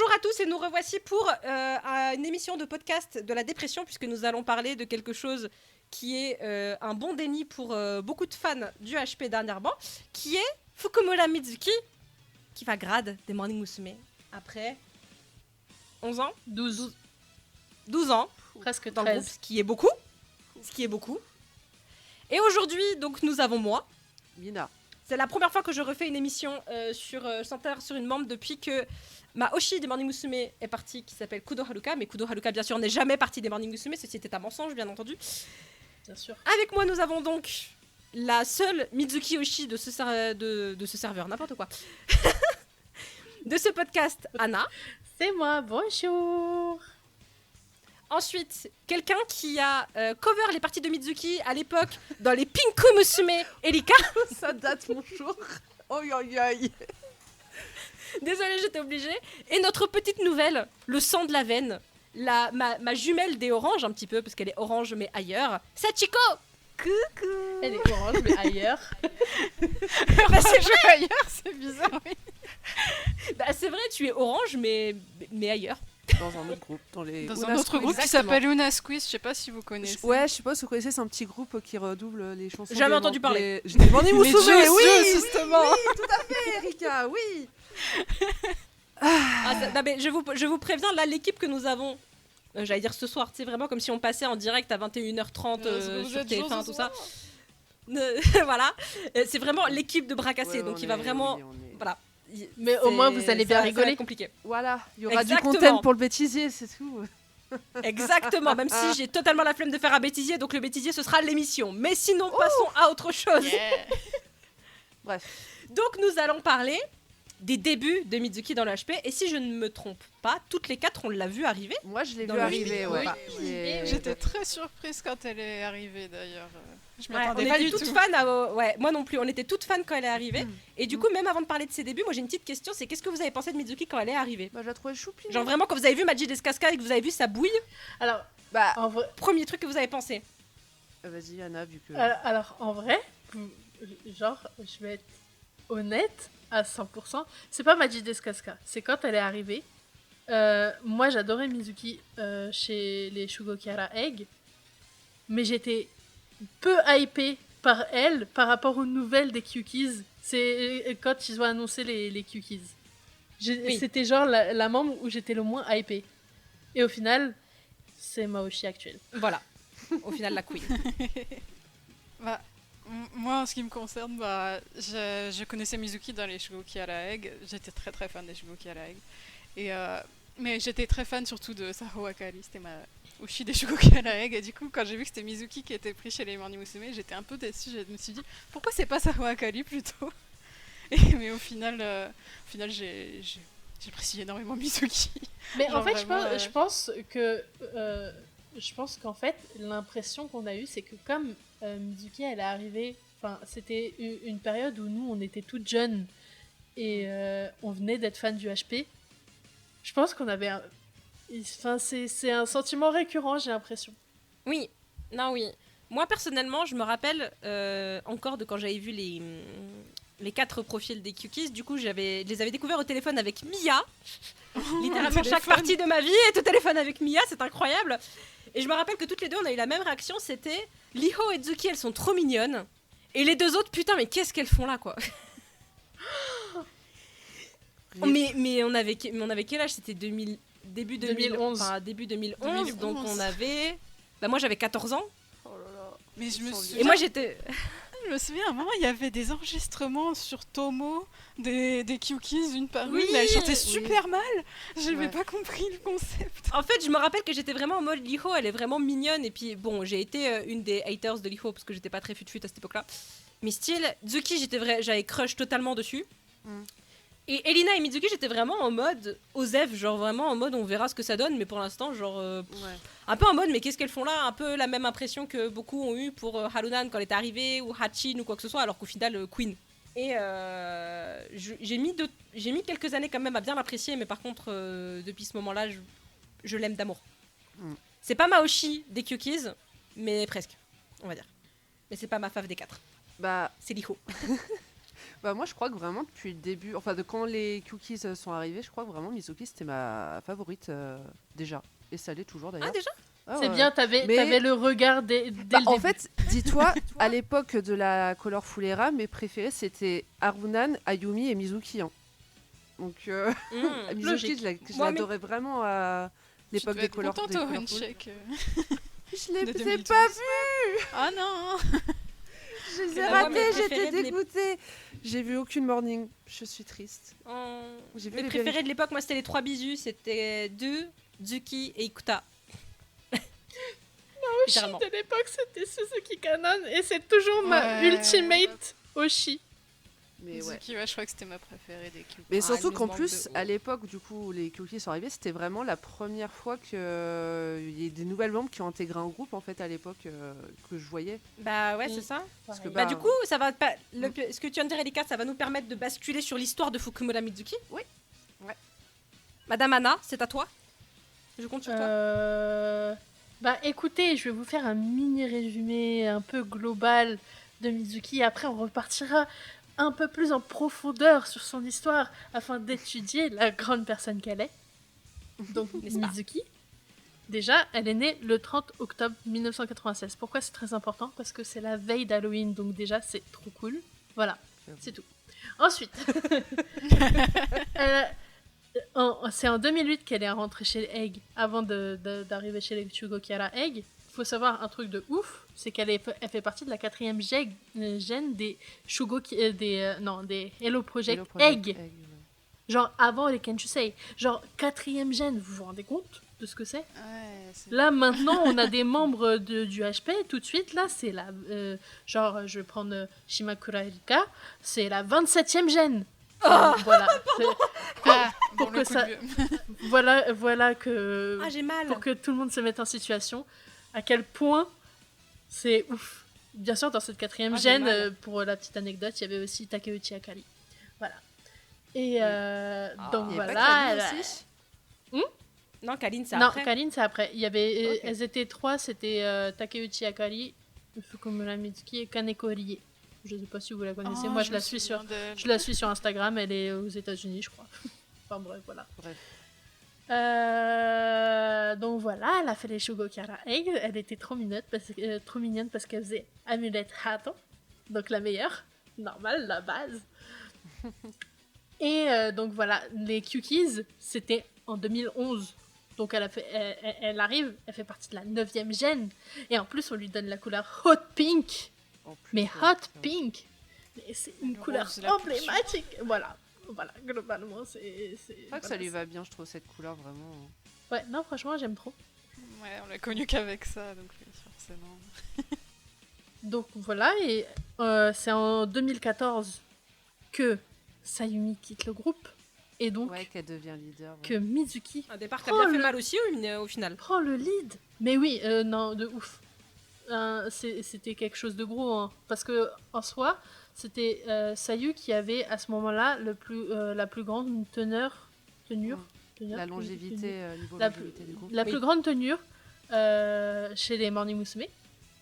Bonjour à tous et nous revoici pour une émission de podcast de la dépression puisque nous allons parler de quelque chose qui est un bon déni pour beaucoup de fans du HP dernièrement, qui est Fukumura Mizuki qui va grade des Morning Musume après 11 ans 12 ans presque dans le 13. groupe, ce qui est beaucoup. Et aujourd'hui, donc nous avons moi, Mina. C'est la première fois que je refais une émission sur une membre depuis que ma Oshi des Morning Musume est partie, qui s'appelle Kudo Haruka. Mais Kudo Haruka, bien sûr, n'est jamais partie des Morning Musume. Ceci était un mensonge, bien entendu. Bien sûr. Avec moi, nous avons donc la seule Mizuki Oshi de ce serveur, n'importe quoi. De ce podcast, Anna. C'est moi, bonjour. Ensuite, quelqu'un qui a cover les parties de Mizuki à l'époque dans les Pinku Musume Erika. Ça date mon jour. Oi, oi, oi. Désolée, j'étais obligée. Et notre petite nouvelle, le sang de la veine, ma jumelle des oranges un petit peu, parce qu'elle est orange mais ailleurs, Sachiko. Coucou. Elle est orange, mais ailleurs. Bah, c'est vrai. Ailleurs, c'est bizarre, oui. Bah, c'est vrai, tu es orange mais ailleurs. Dans un autre groupe. Dans Dans Una un autre Squeeze. groupe qui s'appelle Una Squeeze, je sais pas si vous connaissez. Ouais, je sais pas si vous connaissez, c'est un petit groupe qui redouble les chansons. Jamais des entendu parler. J'ai des Morning Musume, Juice, oui, Juice, justement. oui, tout à fait, Erika, oui. Non, mais je vous préviens, là, l'équipe que nous avons, j'allais dire ce soir, c'est vraiment comme si on passait en direct à 21h30 Vous sur êtes TF1, chaud tout ce ça. soir. Voilà. C'est vraiment l'équipe de Bracassé, Ouais, donc on il va est- vraiment... on est- Voilà. Mais au moins, vous allez bien Ça va rigoler. être compliqué. Voilà, il y aura Exactement. du content pour le bêtisier, c'est tout. Exactement, même si j'ai totalement la flemme de faire un bêtisier, donc le bêtisier ce sera l'émission. Mais sinon, passons à autre chose. Yeah. Bref. Donc nous allons parler des débuts de Mizuki dans le HP, et si je ne me trompe pas, toutes les quatre on l'a vu arriver. Moi, je l'ai Dans vu le arriver, film, ouais. oui. Je l'ai- J'étais très surprise quand elle est arrivée d'ailleurs. Je m'y Ouais, on attendais pas était du toutes tout. fans, ouais, moi non plus, on était toutes fans quand elle est arrivée. Mm. Et du coup, même avant de parler de ses débuts, moi j'ai une petite question, c'est qu'est-ce que vous avez pensé de Mizuki quand elle est arrivée? Bah, je la trouvais choupie. Genre vraiment, quand vous avez vu Maji Descasca et que vous avez vu sa bouille, Alors, Bah, en vrai, premier truc que vous avez pensé? vas-y, Anna, vu que. alors, en vrai, genre, je vais être honnête à 100%. C'est pas Maji Descasca, c'est quand elle est arrivée. Moi, j'adorais Mizuki chez les Shugokara Egg, mais j'étais peu hypée par elle par rapport aux nouvelles des Q-Kids. C'est quand ils ont annoncé les Q-Kids. Oui. C'était genre la membre où j'étais le moins hypée. Et au final, c'est Maoshi actuelle. Voilà, au final la queen. Bah, moi, en ce qui me concerne, bah, je connaissais Mizuki dans les Shugoki à la Egg. J'étais très très fan des Shugoki à la Egg. Et, mais j'étais très fan surtout de Saho Akari, c'était ma Oshi des Shugoki à la Egg. Et du coup, quand j'ai vu que c'était Mizuki qui était pris chez les Morning Musume, j'étais un peu déçue. Je me suis dit, pourquoi c'est pas Saho Akari plutôt? Mais au final j'ai apprécié énormément Mizuki. Mais en Genre fait, vraiment, je pense qu'en fait, l'impression qu'on a eue, c'est que comme Mizuki, elle est arrivée, enfin, c'était une période où nous, on était toutes jeunes et on venait d'être fans du HP. Je pense qu'on avait enfin, c'est un sentiment récurrent, j'ai l'impression. Oui, non, oui. Moi, personnellement, je me rappelle encore de quand j'avais vu les 4 profils des Q-Kids. Du coup, je les avais découverts au téléphone avec Mia. Littéralement, chaque partie de ma vie est au téléphone avec Mia, c'est incroyable. Et je me rappelle que toutes les deux, on a eu la même réaction, c'était Liho et Tsuki, elles sont trop mignonnes. Et les deux autres, putain, mais qu'est-ce qu'elles font là, quoi. mais on avait quel âge? C'était début 2011. Enfin, début 2011, 2011. donc on avait... Bah moi j'avais 14 ans. Oh là là. Mais je me Et souviens, Et moi j'étais... je me souviens, à un moment, il y avait des enregistrements sur Tomo des Q-Kids, une par une, Oui, mais elle chantait oui. super mal. Je n'avais Ouais. pas compris le concept. En fait, je me rappelle que j'étais vraiment en mode Liho, elle est vraiment mignonne. Et puis bon, j'ai été une des haters de Liho parce que j'étais pas très fut-fut à cette époque-là. Mais style, Tsuki, j'avais crush totalement dessus. Mm. Et Elina et Mizuki, j'étais vraiment en mode Osef, genre vraiment en mode on verra ce que ça donne. Mais pour l'instant, genre Ouais. un peu en mode mais qu'est-ce qu'elles font là? Un peu la même impression que beaucoup ont eu pour Harunan quand elle est arrivée, ou Hachin ou quoi que ce soit, alors qu'au final, Queen. Et j'ai mis quelques années quand même à bien l'apprécier, mais par contre, depuis ce moment-là, je l'aime d'amour. Mm. C'est pas ma Oshi des Q-Kids, mais presque, on va dire. Mais c'est pas ma fave des 4. Bah, C'est Liho. Bah moi je crois que vraiment depuis le début, enfin de quand les cookies sont arrivés, je crois que vraiment Mizuki c'était ma favorite déjà. Et ça l'est toujours d'ailleurs. Ah, déjà? Ah, C'est ouais. bien, t'avais Mais- le regard dès Bah, le en début. fait, dis-toi, à l'époque de la Colorful Era, mes préférés c'était Harunan, Ayumi et Mizuki. Hein. Donc Mizuki, logique. je Moi, l'adorais vraiment à l'époque Tu devais des être Color. contente des au Colorful. handshake. Je de l'ai 2012. pas vu. Ah non. Je les ai Moi, ratés, mes j'étais préférés de l'ép- dégoûtée. J'ai vu aucune morning. Je suis triste. J'ai vu Mes les préférés de l'époque, moi, c'était les 3 bisous. C'était deux, Zuki et Ikuta. Oshi littéralement. de l'époque, c'était Suzuki Kanon et c'est toujours ma Ouais. ultimate Oshi. Mais ouais. Mizuki, ouais, je crois que c'était ma préférée des cookies. Mais Ah, surtout elle me qu'en manque plus, de ouf. à l'époque, du coup, où les cookies sont arrivés, c'était vraiment la première fois qu'il y ait des nouvelles membres qui ont intégré un groupe, en fait, à l'époque, que je voyais. Bah ouais, Mm. c'est ça. Parce que, Bah du coup, ça va pas. Ce que tu viens de dire, Erika, ça va nous permettre de basculer sur l'histoire de Fukumura Mizuki. Oui. Ouais. Madame Anna, c'est à toi. Je compte sur toi. Bah écoutez, je vais vous faire un mini résumé un peu global de Mizuki. Après, on repartira un peu plus en profondeur sur son histoire afin d'étudier la grande personne qu'elle est. Donc N'est-ce pas? Mizuki. Déjà, elle est née le 30 octobre 1996. Pourquoi c'est très important? Parce que c'est la veille d'Halloween, donc déjà c'est trop cool. Voilà, c'est tout. Ensuite, c'est en 2008 qu'elle est rentrée chez Egg avant d'arriver chez les Shugokara Egg. Il faut savoir un truc de ouf, c'est elle fait partie de la 4e gène des des Hello Project, Hello Project Egg. ouais. Genre avant les Kenshusei. Genre 4e gène, vous vous rendez compte de ce que c'est? Ouais, c'est- Là maintenant on a des membres du HP, tout de suite là c'est la... genre je vais prendre Shimakura Erika, c'est la 27e gène. Voilà. Ah, pour bon, que le coup ça- de vieux. Voilà que... Ah, j'ai mal. pour que tout le monde se mette en situation, à quel point c'est ouf. Bien sûr, dans cette 4e Ah, j'ai gène, mal. pour la petite anecdote, il y avait aussi Takeuchi Akari. Voilà. Et donc Il y avait pas voilà. Kaline aussi Non, Kaline, c'est Non, après. Kaline, c'est après. Il y avait, Ok. elles étaient 3, c'était Takeuchi Akari, Fukumura Mitsuki et Kaneko Rie. Je ne sais pas si vous la connaissez. Oh, Moi, je me la suis souviens sur... d'elle. Je la suis sur Instagram, elle est aux États-Unis, je crois. Enfin bref, voilà. Bref. Donc voilà, elle a fait les Shugokara Egg. Elle était trop mignonne parce qu'elle faisait Amulette Hato, donc la meilleure, normale, la base. Et donc voilà, les Cookies, c'était en 2011. Donc elle arrive, elle fait partie de la 9e gène. Et en plus, on lui donne la couleur Hot Pink. En plus, Mais ouais, Hot putain. Pink, mais c'est une Le couleur rose la plus emblématique. Voilà, globalement, c'est. C'est vrai que ça lui va bien, je trouve, cette couleur vraiment. Ouais, non, franchement, j'aime trop. Ouais, on l'a connu qu'avec ça, donc oui, forcément. Donc voilà, et c'est en 2014 que Sayumi quitte le groupe, et donc Ouais, qu'elle devient leader. ouais. que Mizuki Un départ qui a Oh, bien fait le- mal aussi au final. prend le lead. Mais oui, non, de ouf. C'était quelque chose de gros, hein, parce que en soi, c'était Sayu qui avait à ce moment-là la plus grande tenure, La longévité, niveau La longévité du groupe. la Oui. plus grande tenure chez les Morning Musume,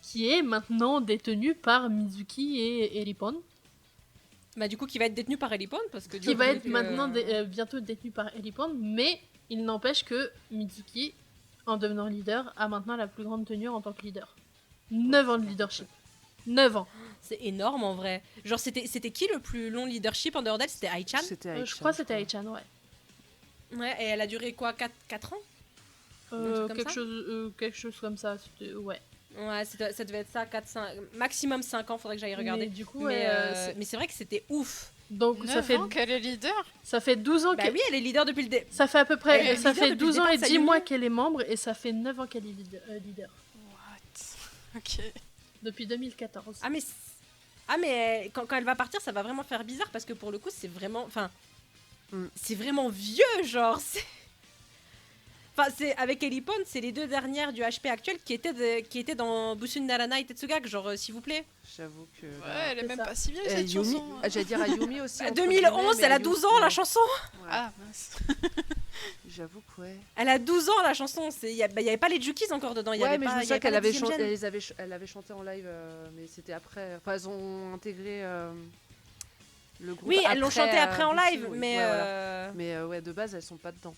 qui est maintenant détenue par Mizuki et Eripon, Bah du coup, qui va être détenu par Elipon parce que qui va être que- maintenant bientôt détenue par Eripon, mais il n'empêche que Mizuki, en devenant leader, a maintenant la plus grande tenure en tant que leader. 9 ans de leadership. 9 ans. C'est énorme en vrai. Genre, c'était qui le plus long leadership en dehors d'elle? C'était Aichan. C'était Je Aichan, crois que c'était Aichan, ouais. Ouais, et elle a duré quoi, 4 ans? truc comme ça Quelque chose comme ça. Ouais. Ouais, ça devait être ça, 4, 5, maximum 5 ans, faudrait que j'aille regarder. Mais du coup, Mais, c'est- mais c'est vrai que c'était ouf. donc 9 ans qu'elle est leader. ça fait 12 ans Bah qu'elle... oui, elle est leader depuis le début. Ça fait à peu près... Elle est ça leader fait depuis 12 le ans départ et de 10 Sayumi. mois qu'elle est membre, et ça fait 9 ans qu'elle est leader. What? Ok. Depuis 2014. Ah mais quand elle va partir, ça va vraiment faire bizarre parce que pour le coup, c'est vraiment... Enfin, c'est vraiment vieux, genre. Enfin, c'est avec Elipon, c'est les 2 dernières du HP actuel qui étaient dans Busun Narana et Tetsugak, genre s'il vous plaît. J'avoue que. Ouais, elle est C'est même ça. pas si vieille Eh, cette Yumi, chanson. j'allais dire à Yumi aussi. entre 2011, guillemets, mais elle a Yumi, 12 ans la ouais. chanson. Ouais, Ah mince. J'avoue que ouais. Elle a 12 ans la chanson. Il y avait pas les Jukis encore dedans. Il y Ouais, avait mais pas, je me il y souviens avait pas qu'elle la avait, 10e gêne. elle avait chanté en live, mais c'était après. Enfin, elles ont intégré. le groupe. Oui, elles l'ont chanté après en Beauty, live, oui. mais. Ouais, voilà. Mais ouais, de base, elles sont pas dedans.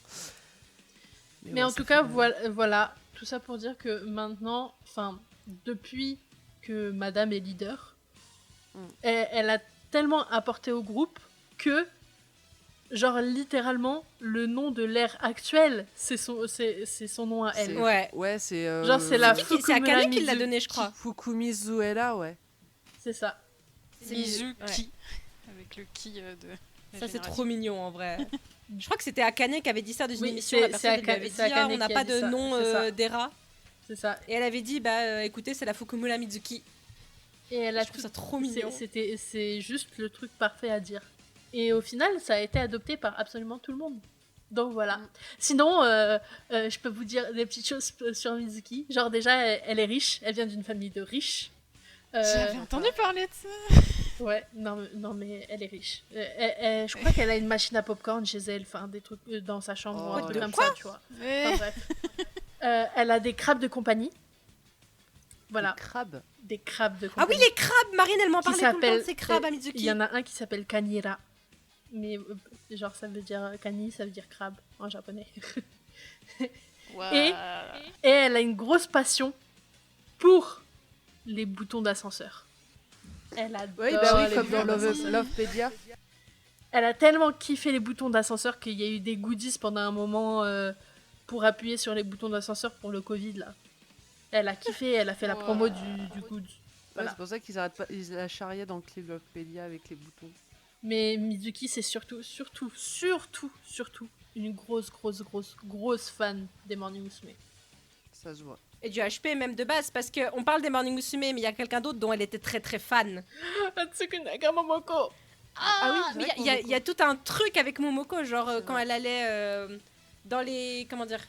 Mais ouais, en ça tout fait cas, mal. voilà, tout ça pour dire que maintenant, enfin, depuis que Madame est leader, elle a tellement apporté au groupe que, genre, littéralement, le nom de l'ère actuelle, c'est son nom à elle. Ouais. Ouais, c'est. Genre, c'est la C'est Akane qui l'a donné, je crois. Fukumi Zuela, ouais. C'est ça. C'est Mizuki. ouais. Avec le ki de. la Ça, c'est génération. trop mignon en vrai. Je crois que c'était Akane qui avait dit ça dans une Oui, émission. c'est- La personne c'est elle lui avait Akane- dit c'est Akane on n'a qui a pas dit de ça, nom c'est ça. d'ERA. C'est ça. Et elle avait dit écoutez, c'est la Fukumura Mizuki. Et elle a Je trouve ça trop mignon. C'est juste le truc parfait à dire. Et au final, ça a été adopté par absolument tout le monde. Donc voilà. Sinon, je peux vous dire des petites choses sur Mizuki. Genre déjà, elle est riche. Elle vient d'une famille de riches. J'avais entendu parler de ça. Ouais, non mais elle est riche. Je crois qu'elle a une machine à popcorn chez elle, enfin des trucs dans sa chambre ou un Oh, truc de comme quoi ça, tu vois. Mais... Enfin, bref. Elle a des crabes de compagnie. Voilà, Des crabes. des crabes de Ah oui, compagnie. les crabes Marine, elle m'en Qui parlait tout le temps de s'appellent- ces crabes à Il Mizuki. y en a un qui s'appelle Kanira. Mais genre ça veut dire kani, ça veut dire crabe en japonais. Waouh. Et elle a une grosse passion pour les boutons d'ascenseur. Elle adore Oui, bah oui, les comme dans boutons d'ascenseur. Lovepedia. Elle a tellement kiffé les boutons d'ascenseur qu'il y a eu des goodies pendant un moment pour appuyer sur les boutons d'ascenseur pour le Covid là. Elle a kiffé, elle a fait la promo Wow. du good. Ouais, Voilà. c'est pour ça qu'ils arrêtent pas, ils la charriaient dans le clip Lovepedia avec les boutons. Mais Mizuki c'est surtout une grosse fan des Morning Musume. Ça se voit. Et du HP même de base, parce qu'on parle des Morning Musume, mais il y a quelqu'un d'autre dont elle était très très fan. Atsuku Nagamomoko. Ah oui, c'est mais vrai il y, a- que il y a tout un truc avec Momoko, genre C'est quand vrai. elle allait dans les. Comment dire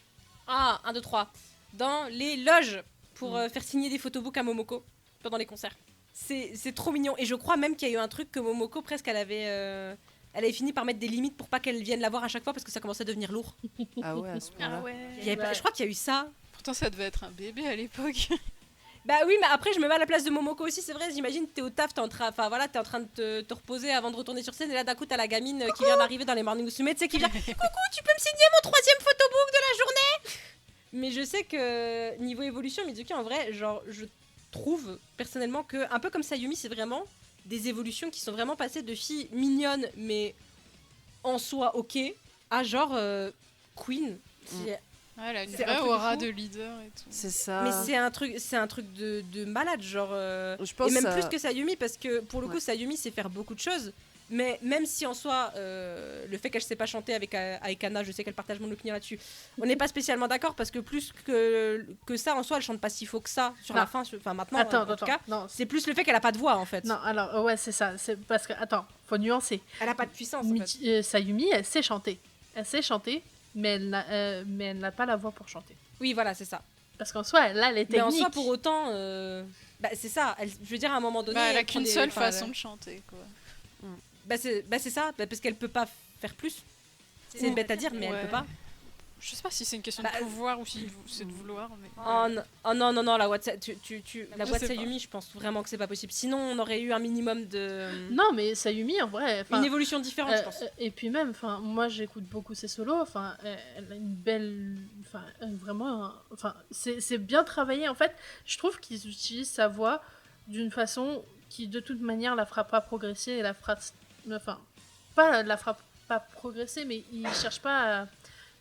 1, 2, 3. Dans les loges pour faire signer des photobooks à Momoko pendant les concerts. C'est trop mignon. Et je crois même qu'il y a eu un truc que Momoko, presque, elle avait fini par mettre des limites pour pas qu'elle vienne la voir à chaque fois parce que ça commençait à devenir lourd. Ah ouais, à ce point-là. Il y avait pas- je crois qu'il y a eu ça. Pourtant, ça devait être un bébé à l'époque. Bah oui, mais après, je me mets à la place de Momoko aussi, c'est vrai. J'imagine, t'es au taf, t'es en train de te reposer avant de retourner sur scène. Et là, d'un coup, t'as la gamine qui vient d'arriver dans les Morning Musume, tu sais, qui vient coucou, tu peux me signer mon 3e photobook de la journée. Mais je sais que niveau évolution, Mizuki, en vrai, genre, je trouve personnellement que, un peu comme Sayumi, c'est vraiment des évolutions qui sont vraiment passées de filles mignonnes, mais en soi ok, à genre Queen. Ouais, elle a une C'est un vraie truc de aura fou. de leader et tout. C'est ça. Mais c'est un truc de malade, genre. Je pense Et même ça- plus que Sayumi, parce que pour le coup, Ouais. Sayumi sait faire beaucoup de choses. Mais même si en soi, le fait qu'elle sait pas chanter avec Aikana, je sais qu'elle partage mon opinion là-dessus, on n'est pas spécialement d'accord parce que plus que ça, en soi, elle chante pas si faux que ça sur Non. la fin, enfin maintenant, Attends, en tout cas. non, C'est plus le fait qu'elle a pas de voix en fait. non, alors ouais, c'est ça. C'est parce que attends, faut nuancer. Elle a pas de puissance. En fait. Sayumi, elle sait chanter. Elle sait chanter, mais elle n'a pas la voix pour chanter. Oui, voilà, c'est ça. Parce qu'en soi, là, elle est Mais technique. en soi, pour autant, c'est ça. Je veux dire, à un moment donné. Bah, elle a prend qu'une des- seule enfin, façon de chanter, quoi. c'est ça, parce qu'elle peut pas faire plus. C'est bête à dire, mais elle Ouais. peut pas. Je sais pas si c'est une question Bah, de pouvoir ou si c'est de vouloir, mais... Oh non, la voix de la Je voix de sais pas. Sayumi, je pense vraiment que c'est pas possible. Sinon, on aurait eu un minimum de. Non, mais Sayumi, en vrai. Une évolution différente, je pense. Et puis même, enfin, moi, j'écoute beaucoup ses solos. Enfin, elle a une belle, enfin, vraiment, enfin, c'est bien travaillé. En fait, je trouve qu'ils utilisent sa voix d'une façon qui, de toute manière, la fera pas progresser et la fera, enfin, pas la fera pas progresser, mais ils cherchent pas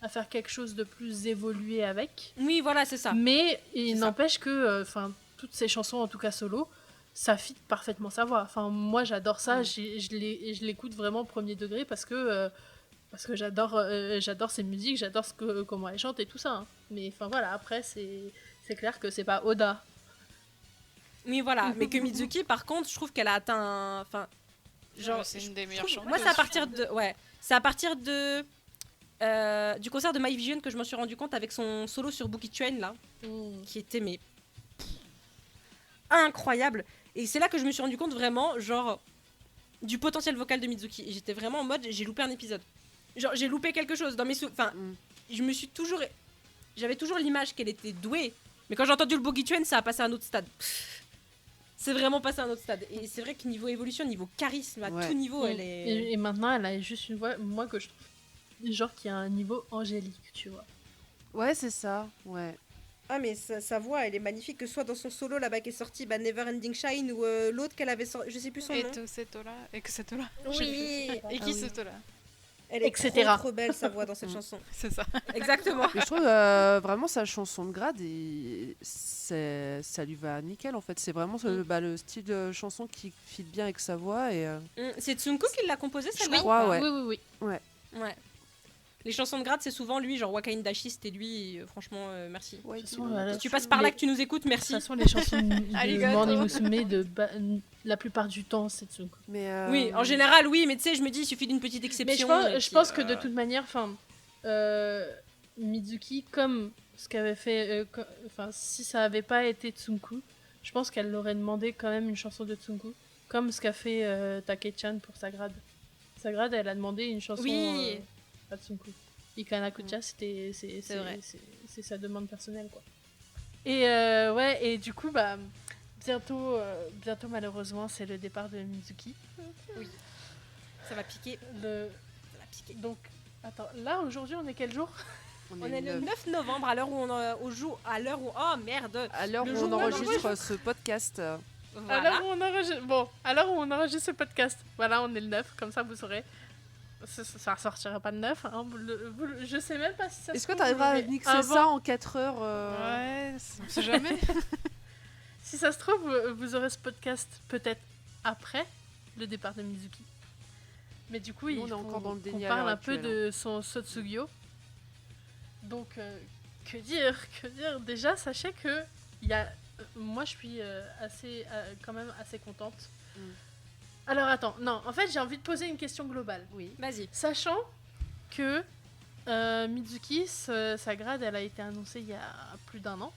à faire quelque chose de plus évolué avec. Oui, voilà, c'est ça. Mais il C'est ça. n'empêche que, enfin, toutes ces chansons, en tout cas solo, ça fit parfaitement sa voix. Enfin, moi, j'adore ça. Je l'écoute vraiment premier degré parce que j'adore ses musiques, j'adore comment elle chante et tout ça. Hein. Mais enfin voilà, après c'est clair que c'est pas Oda. Oui, voilà. Mais que Mizuki, par contre, je trouve qu'elle a atteint. Enfin, genre. c'est une des meilleures je trouve- chanteuses. Moi, c'est à partir de. Ouais. C'est à partir de. Du concert de My Vision que je m'en suis rendu compte avec son solo sur Bookie Train là, qui était mais incroyable. Et c'est là que je me suis rendu compte vraiment, genre, du potentiel vocal de Mizuki. Et j'étais vraiment en mode, j'ai loupé un épisode. Genre, j'ai loupé quelque chose dans mes Enfin, je me suis toujours. J'avais toujours l'image qu'elle était douée. Mais quand j'ai entendu le Boogie Train, ça a passé à un autre stade. C'est vraiment passé à un autre stade. Et c'est vrai que niveau évolution, niveau charisme, à tout niveau, elle est... Et maintenant, elle a juste une voix, moi, que je trouve, genre, qui a un niveau angélique, tu vois. Ouais, c'est ça, ouais. Ah, mais sa voix, elle est magnifique, que ce soit dans son solo là-bas qui est sorti, Neverending Shine, ou l'autre qu'elle avait sorti, je sais plus son nom. Et que c'est là. Oui. Et qui c'est là. Elle est Etc. trop belle, sa voix, dans cette chanson. C'est ça. Exactement. Mais je trouve vraiment sa chanson de grade, ça lui va nickel en fait. C'est vraiment le style de chanson qui fit bien avec sa voix. Et, C'est Tsunku qui l'a composée, celle-là? Je crois, ouais. Oui. Ouais. Les chansons de grade, c'est souvent lui, genre Waka Indashi, c'était lui. Franchement, merci. Ouais, De toute façon, voilà, Si tu passes par là, que tu nous écoutes, De merci. toute façon, les chansons de Arigato. Morning Musume, la plupart du temps, c'est Tsunku. Mais, Oui, en général, oui, mais tu sais, je me dis, il suffit d'une petite Mais exception. je pense que de toute manière, Mizuki, comme ce qu'avait fait, si ça avait pas été Tsunku, je pense qu'elle l'aurait demandé quand même une chanson de Tsunku, comme ce qu'a fait Take-chan pour Sagrade. Sagrade, elle a demandé une chanson à Tsunku. Ikanakucha, c'est vrai. C'est sa demande personnelle, quoi. Et du coup, bientôt malheureusement, c'est le départ de Mizuki. Ça va piquer. Donc, attends, là aujourd'hui, on est quel jour? On est le 9 novembre, à l'heure où on joue, à l'heure où... Oh merde! à l'heure Le où jour on où on enregistre ce podcast. Voilà. À l'heure où on enregistre ce podcast, voilà, on est le 9, comme ça vous saurez. Ça ressortira pas de 9, hein, je sais même pas si ça Est-ce se que trouve, tu arriveras à vous mixer l'avez ça en 4 heures Ouais, on sait jamais. Si ça se trouve, vous aurez ce podcast peut-être après le départ de Mizuki. Mais du coup, Nous, on est encore dans le déni à parle l'heure un peu actuelle, de son Sotsugyo. Donc, que dire? Déjà, sachez que moi, je suis quand même assez contente. Alors, attends, non, en fait, j'ai envie de poser une question globale. Oui. Vas-y. Sachant que Mizuki, sa grade, elle a été annoncée il y a plus d'1 an.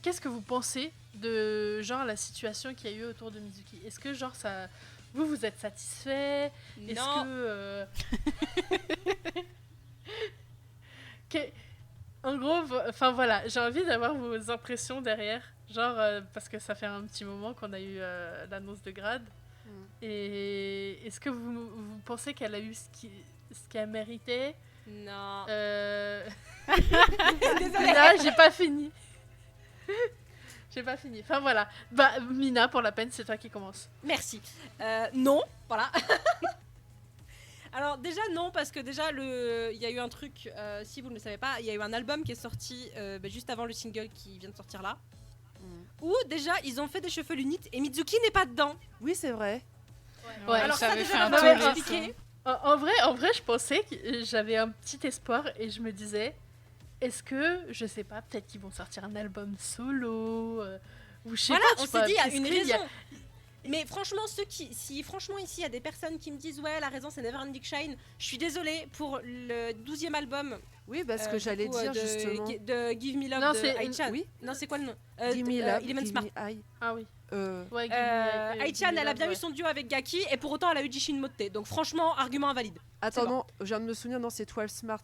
Qu'est-ce que vous pensez de genre la situation qu'il y a eu autour de Mizuki? Est-ce que genre ça, vous êtes satisfait? Est-ce Non. En gros, enfin voilà, j'ai envie d'avoir vos impressions derrière, genre parce que ça fait un petit moment qu'on a eu l'annonce de grade. Et est-ce que vous pensez qu'elle a eu ce qu'elle méritait? Non. Désolée. Là, j'ai pas fini. Enfin voilà. Mina, pour la peine, c'est toi qui commence. Merci. Non, voilà. Alors déjà non, parce que déjà il y a eu un truc, si vous ne le savez pas, il y a eu un album qui est sorti juste avant le single qui vient de sortir là, où déjà ils ont fait des shuffle units et Mizuki n'est pas dedans. Oui, c'est vrai. Ouais, alors ça déjà, on on avait va expliquer. En vrai, je pensais que j'avais un petit espoir et je me disais, est-ce que, je sais pas, peut-être qu'ils vont sortir un album solo ou je sais Voilà, pas. on s'est dit, il y a une raison. Mais franchement, si franchement ici il y a des personnes qui me disent ouais la raison c'est Neverending Shine, je suis désolée pour le 12e album. Oui, parce que j'allais dire justement. De Give Me Love Non, de c'est Ai-chan. oui. Non, c'est quoi le nom? Give me love, Eleven give Smart. me high. Ah oui. Ouais, Ai-chan, elle a bien eu son duo avec Gaki et pour autant elle a eu Jishin Motte. Donc franchement, argument invalide. Attends, bon. non, je viens de me souvenir, non, c'est 12 Smart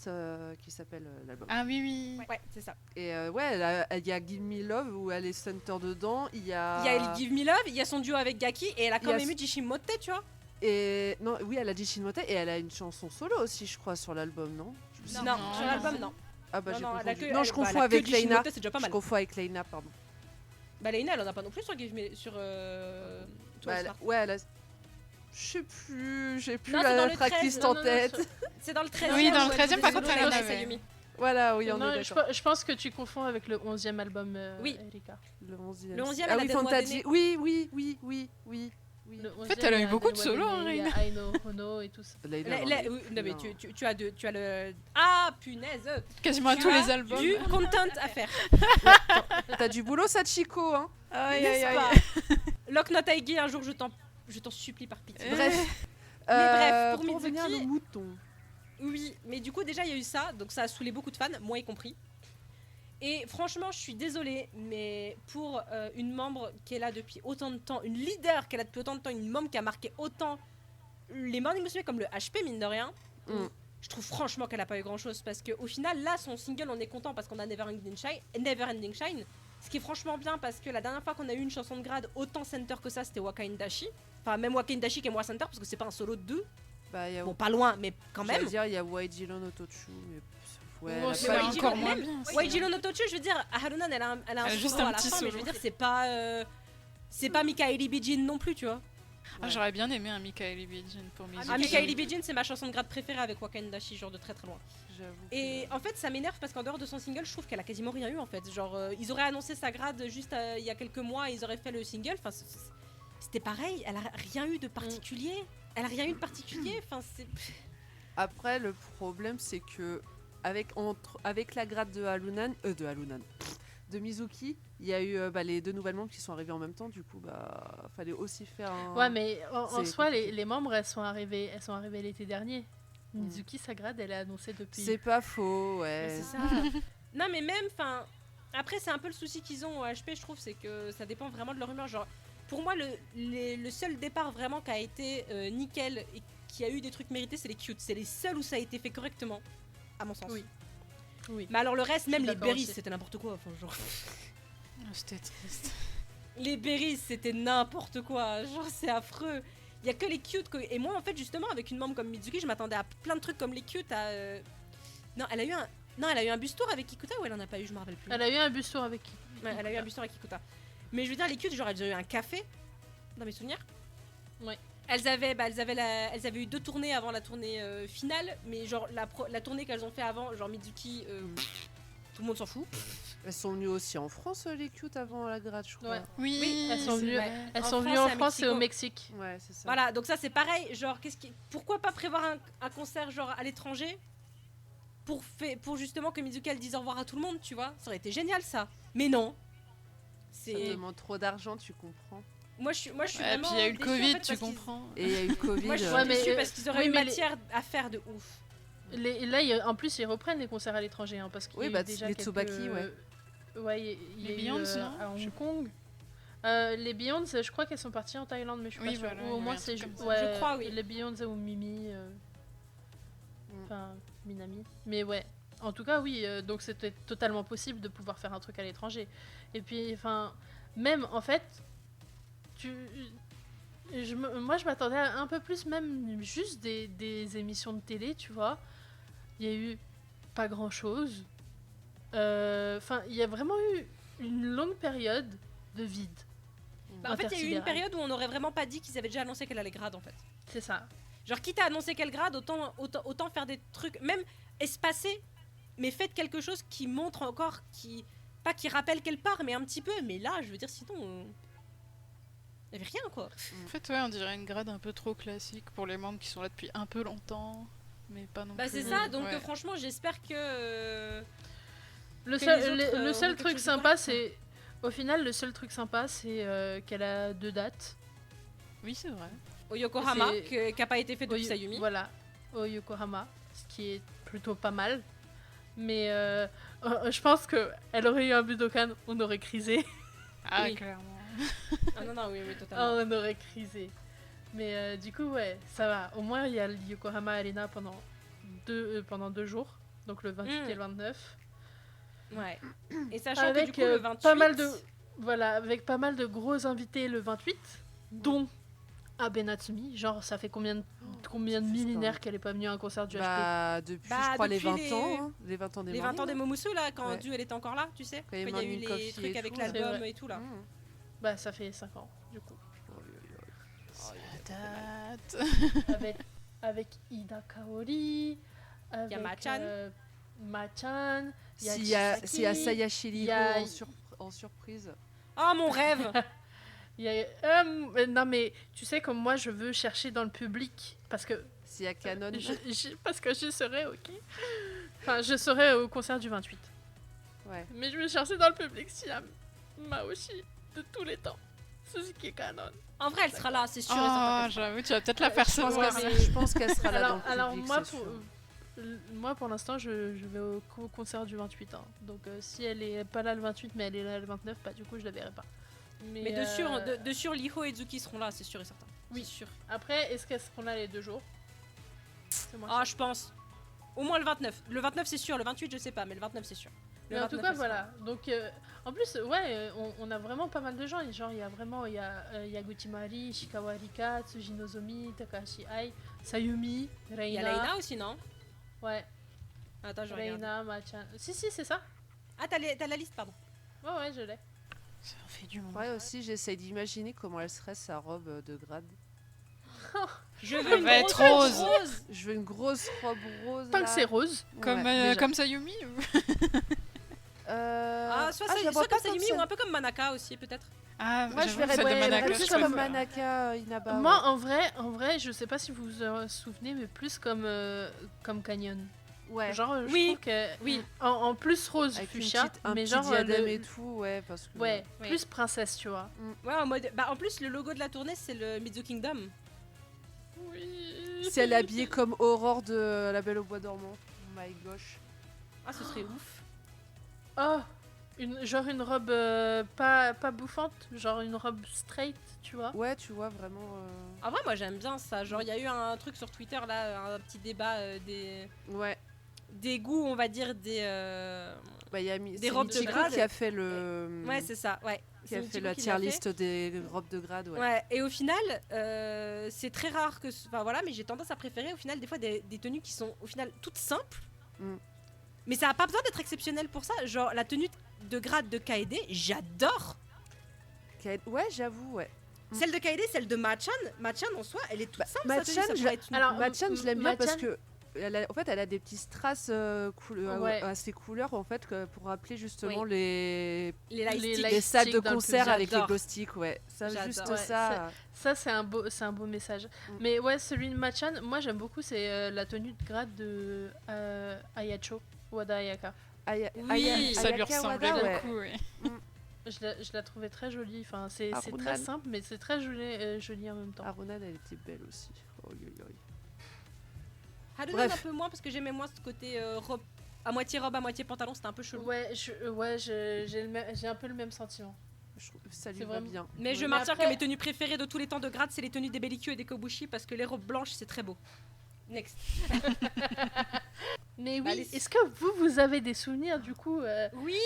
qui s'appelle l'album. Ah oui. Ouais, c'est ça. Et ouais, il y a Give Me Love où elle est center dedans. Il y a. Il y a Give Me Love, il y a son duo avec Gaki et elle a quand Il y a même eu Jishin Motte, tu vois. Et non, oui, elle a Jishin Motte et elle a une chanson solo aussi, je crois, sur l'album, non? Non, sur l'album, non. Ah bah j'ai elle a confondu. que- Non, elle- je bah, confonds elle a que avec Jishin Leina. Motte, c'est déjà pas Je mal. confonds avec Leina, pardon. Bah Leina, elle en a pas non plus sur sur Bah, Smart. ouais, elle a. Je sais plus, j'ai plus Non, c'est dans la le tracklist 13, en non, tête. C'est dans le 13e. Oui, dans le où 13e, elle par faisait contre, solo elle en avec avait. Sayumi. Voilà, oui, on Non, est je d'accord. pense que tu confonds avec le 11e album, Oui. Erika. Le 11e. Le 11e, ah elle a oui, Dead One Fantasy. Aîné. Oui. Le En fait, 11e, elle a il y eu beaucoup de Dead solos, One hein, Aîné, il y Reina. a Aino, Hono et tout ça. Leina, Oui, non, mais tu as le... Ah, punaise. Quasiment à Tu tous as les albums. du content à faire. T'as du boulot, Sachiko, hein. Aïe, N'est-ce aïe, pas aïe. Lock Not Aigi, un jour je t'en supplie par pitié. Bref. Mais bref, pour revenir Mizuki- au mouton. Oui, mais du coup déjà il y a eu ça, donc ça a saoulé beaucoup de fans, moi y compris. Et franchement, je suis désolée, mais pour une membre qui est là depuis autant de temps, une leader qui est là depuis autant de temps, une membre qui a marqué autant les Morning Musume comme le HP mine de rien, je trouve franchement qu'elle a pas eu grand chose parce qu'au final là son single on est content parce qu'on a Neverending Shine, Ce qui est franchement bien parce que la dernière fois qu'on a eu une chanson de grade autant center que ça, c'était Waka Indashi. Enfin, même Waka Indashi qui est moins center parce que c'est pas un solo de 2. Bah, y a... Bon, pas loin, mais quand même. Je veux dire, il y a Waijiro no Tochu, mais... Ouais, Moi, elle a c'est pas pas eu- Waijiro, encore moins même. bien. ça. Waijiro no Tochu, je veux dire, Harunan, elle a un Elle a juste solo un à la petit fin, mais je solo. veux dire, c'est pas Mikaeli Bijin non plus, tu vois. Ah, j'aurais bien aimé un Mikaeli Bijin pour Mizuki. Ah, Mikaeli Bijin, c'est ma chanson de grade préférée avec Waka Indashi, genre de très très loin. J'avoue Et que- en fait, ça m'énerve parce qu'en dehors de son single, je trouve qu'elle a quasiment rien eu en fait. Genre, ils auraient annoncé sa grade juste il y a quelques mois, ils auraient fait le single. Enfin, c'était pareil, elle a rien eu de particulier. Elle a rien eu de particulier. Enfin, c'est. Après, le problème, c'est que avec la grade de Harunan, de Mizuki, il y a eu les 2 nouvelles membres qui sont arrivés en même temps. Du coup, fallait aussi faire un. Ouais, mais en C'est soi, compliqué. les membres, elles sont arrivées l'été dernier. Mizuki, sa grade, elle est annoncée depuis. C'est pas faux, ouais. C'est ça. Non, mais même, enfin. Après, c'est un peu le souci qu'ils ont au HP, je trouve, c'est que ça dépend vraiment de leur humeur. Genre, pour moi, le seul départ vraiment qui a été nickel et qui a eu des trucs mérités, c'est les cutes. C'est les seuls où ça a été fait correctement, à mon sens. Oui. Oui. Mais alors, le reste, même suis les d'accord berries, aussi. c'était n'importe quoi. Enfin, genre. Ah, c'était triste. Les berries, c'était n'importe quoi. Genre, c'est affreux. Il y a que les cutes. Et moi, en fait, justement, avec une membre comme Mizuki, je m'attendais à plein de trucs comme les cutes. Non, elle a eu un. Non, elle a eu un bus tour avec Kikuta ou elle en a pas eu, je me rappelle plus. Elle a eu un bus tour avec qui Ouais, elle a eu un bus tour avec Kikuta. Mais je veux dire, les cutes, genre, elles ont eu un café, dans mes souvenirs. Ouais. Elles avaient eu 2 tournées avant la tournée finale, mais genre, la tournée qu'elles ont fait avant, genre Mizuki, tout le monde s'en fout. Elles sont venues aussi en France, les cute, avant la grade, je crois. Ouais. Oui, elles sont c'est venues- vrai. Elles En sont venues France en et à France et au Mexico. Mexique. Ouais, c'est ça. Voilà, donc ça, c'est pareil. Genre, pourquoi pas prévoir un concert, genre, à l'étranger pour justement que Mizuki, elle dise au revoir à tout le monde, tu vois. Ça aurait été génial, ça. Mais non. Ça demande trop d'argent, tu comprends. Moi, je suis Ouais, vraiment puis il y a eu le déçue, en Covid, fait, tu parce qu'ils- comprends. Et il y a eu le Covid. Moi, je suis Ouais, mais, déçue parce qu'ils auraient oui, eu mais matière à faire de ouf. Là, en plus, ils reprennent les concerts à l'étranger. Hein, parce qu'il Oui, y a eu bah, déjà les quelques... Tsubaki, ouais. Ouais, il y a Les eu, Beyoncé, non à Je- Hong Kong. Les Beyoncé, je crois qu'elles sont parties en Thaïlande, mais je suis Oui, pas sûre. voilà, Ou il y au avait moins, un c'est... truc comme ça. Ouais, Je crois, oui. Les Beyoncé ou Mimi. Enfin, Minami. Mais ouais. En tout cas, oui. Donc, c'était totalement possible de pouvoir faire un truc à l'étranger. Et puis, enfin... Même, en fait... Moi, je m'attendais à un peu plus, même juste des émissions de télé, tu vois. Il y a eu pas grand-chose. Enfin, il y a vraiment eu une longue période de vide. Bah, en fait, il y a eu une Intersidéral. période où on n'aurait vraiment pas dit qu'ils avaient déjà annoncé qu'elle allait grade, en fait. C'est ça. Genre, quitte à annoncer quelle grade, autant faire des trucs, même espacés, mais faites quelque chose qui montre encore, pas qui rappelle qu'elle part, mais un petit peu. Mais là, je veux dire, sinon, il n'y avait rien, quoi. En fait, ouais, on dirait une grade un peu trop classique pour les membres qui sont là depuis un peu longtemps, mais pas non Bah, plus. c'est ça, donc Ouais. franchement, j'espère que. Le Que seul, les autres, le auront seul quelque truc chose de sympa, correct, c'est... Au final, le seul truc sympa, c'est qu'elle a 2 dates. Oui, c'est vrai. Au Yokohama, C'est- qui n'a pas été fait depuis Au- Sayumi. Voilà, au Yokohama, ce qui est plutôt pas mal. Mais je pense qu'elle aurait eu un Budokan, on aurait crisé. Ah, Oui. clairement. Ah non, non, oui, oui, totalement. On aurait crisé. Mais du coup, ouais, ça va. Au moins, il y a le Yokohama Arena pendant 2 jours. Donc le 28 et le 29. Ouais. Et sachant Avec que du coup, le 28. pas mal de... Voilà, avec pas mal de gros invités le 28, dont Abe Natsumi. Genre, ça fait combien de ça fait millénaires pas. qu'elle est pas venue à un concert du HP? Bah, depuis, Bah, je crois, les depuis 20 ans. Hein, les 20 ans des Les 20 ans des membres. Momosu, là, quand Ouais. Du elle était encore là, tu sais. Quand il y a Quand il y a eu Morning les Coffee trucs et avec tout, l'album ouais. et tout là. Mmh. Bah, ça fait 5 ans, du coup. Ça date. Avec Ida Kaori, avec Ma-chan. Ma-chan, il y a S'il y a Chisaki, Sayashi il y Liho a- en surprise. Oh mon rêve. il y a... non mais, tu sais, comme moi, je veux chercher dans le public, parce que S'il y a Canon. parce que je serai, ok. Enfin, je serai au concert du 28. Ouais. Mais je vais chercher dans le public s'il y a Maoshi de tous les temps. Suzuki Canon. En vrai, elle sera là, c'est sûr et Oh, certain. j'avoue, tu vas peut-être la faire Je pense savoir. qu'elle- je pense qu'elle sera là dans le Alors public, moi, c'est sûr. moi, pour l'instant, je vais au concert du 28. Hein. Donc, si elle est pas là le 28, mais elle est là le 29, bah, du coup, je la verrai pas. Mais de sûr, Liho et Zuki seront là, c'est sûr et certain. Oui. C'est sûr. Après, est-ce qu'elles seront là les 2 jours? C'est moi. Ah, je pense. Au moins le 29. Le 29 c'est sûr, le 28 je sais pas, mais le 29 c'est sûr. Le Mais en tout 29, cas, c'est sûr. voilà. Donc, en plus, ouais, on a vraiment pas mal de gens. Et genre, il y a vraiment, il y a Yaguchi Mari, Ishikawa Rika, Tsuji Nozomi, Takahashi Ai, Sayumi, Il y Reina. a Laina aussi, non? Ouais, Attends, je regarde. Reina, Machan. Si, c'est ça. Ah, t'as la liste, pardon. Ouais, je l'ai. Ça en fait du monde. Ouais, aussi, j'essaye d'imaginer comment elle serait sa robe de grade. Je Elle veux une va grosse être rose. rose. Je veux une grosse robe rose. Tant là. que c'est rose. Comme, Ouais, déjà. comme Sayumi ou... Ah, soit, je la vois soit comme pas Sayumi ça. ou un peu comme Manaka aussi, peut-être. Ah, Moi, je j'avoue, verrais celle de ouais, Manaka, plus je comme préfère. Manaka Inaba. Moi, en vrai, je sais pas si vous vous souvenez, mais plus comme Canyon. ouais. Genre, je Oui. trouve que Oui. en plus rose Avec fuchsia, un mais petit genre diadème et tout, ouais, parce que. ouais, Ouais. plus princesse, tu vois. Ouais, en mode. Bah, en plus, le logo de la tournée, c'est le Mizu Kingdom. Oui. Si elle est habillée comme Aurore de La Belle au Bois dormant. Oh my gosh. Ah, ce serait ouf. Oh, genre une robe pas bouffante, genre une robe straight, tu vois. Ouais, tu vois, vraiment. En vrai, moi, j'aime bien ça. Genre, il y a eu un truc sur Twitter, là, un petit débat Ouais. des goûts, on va dire, des. Bah, il y a Des c'est robes de Michiko grade. qui a fait le. Ouais, c'est ça, ouais. Qui a C'est fait Michiko la qui tier l'a fait. list des robes de grade, ouais. Ouais, et au final, c'est très rare que. Enfin voilà, mais j'ai tendance à préférer au final des fois des tenues qui sont au final toutes simples. Mm. Mais ça a pas besoin d'être exceptionnel pour ça. Genre la tenue de grade de Kaede, j'adore. Ouais, j'avoue, ouais. Mm. Celle de Kaede, celle de Machan. Machan en soi, elle est toute Bah, simple. Machan, sa tenue, ça je pourrait être une- Alors, Machan, je l'aime bien parce Machan- que en fait, elle a des petits strass Ouais. à ses couleurs en fait pour rappeler justement Oui. les les light les sticks. light les salles de sticks dans le concert truc, avec les j'adore. glow sticks, ouais. Ça, J'adore. juste Ouais, ça. Ça c'est un beau message. Mais ouais, celui de Machan, moi j'aime beaucoup, c'est la tenue de grade de Ayacho Wada Ayaka. Oui, Ça lui Ayaka ressemblait Wada, ouais. beaucoup, oui. Je la trouvais très jolie. Enfin, c'est Harunan. très simple, mais c'est très joli en même temps. Arunan, elle était belle aussi. Oh, yo, yo. Harunan Bref. un peu moins parce que j'aimais moins ce côté robe, à moitié pantalon, c'était un peu chelou. Ouais, j'ai un peu le même sentiment. Je trouve que ça lui C'est va vraiment- bien. Mais je Mais maintiens après- que mes tenues préférées de tous les temps de grade, c'est les tenues des Bellicu et des Kobushi parce que les robes blanches, c'est très beau. Next. Mais Bah, oui, les- est-ce que vous avez des souvenirs du coup Oui.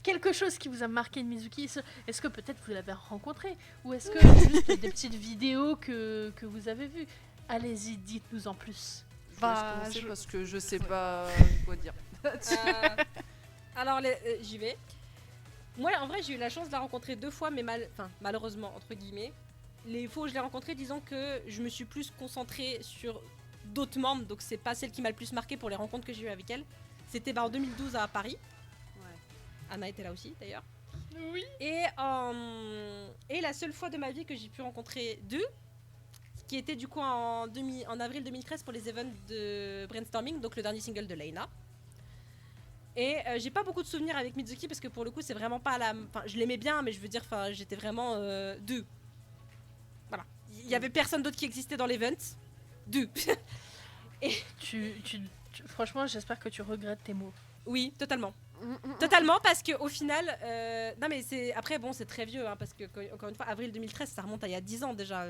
quelque chose qui vous a marqué de Mizuki? Est-ce que peut-être vous l'avez rencontré? Ou est-ce que juste des petites vidéos que vous avez vues? Allez-y, dites-nous en plus. Je vais Bah, commencer je- parce que je sais pas quoi dire. Alors, j'y vais. Moi, en vrai, j'ai eu la chance de la rencontrer 2 fois, mais malheureusement, entre guillemets. Les fois où je l'ai rencontrée, disons que je me suis plus concentrée sur d'autres membres, donc c'est pas celle qui m'a le plus marquée pour les rencontres que j'ai eues avec elle. C'était en 2012 à Paris. Anna était là aussi, d'ailleurs. Oui. Et la seule fois de ma vie que j'ai pu rencontrer deux, qui était du coup en avril 2013 pour les events de Brainstorming, donc le dernier single de Leina. Et j'ai pas beaucoup de souvenirs avec Mizuki parce que pour le coup c'est vraiment pas la... Enfin je l'aimais bien mais je veux dire j'étais vraiment deux. Voilà. Il y avait personne d'autre qui existait dans l'event. Deux. Franchement, j'espère que tu regrettes tes mots. Oui, totalement. Totalement parce que au final non mais c'est après bon c'est très vieux hein, parce que encore une fois avril 2013 ça remonte à il y a 10 ans déjà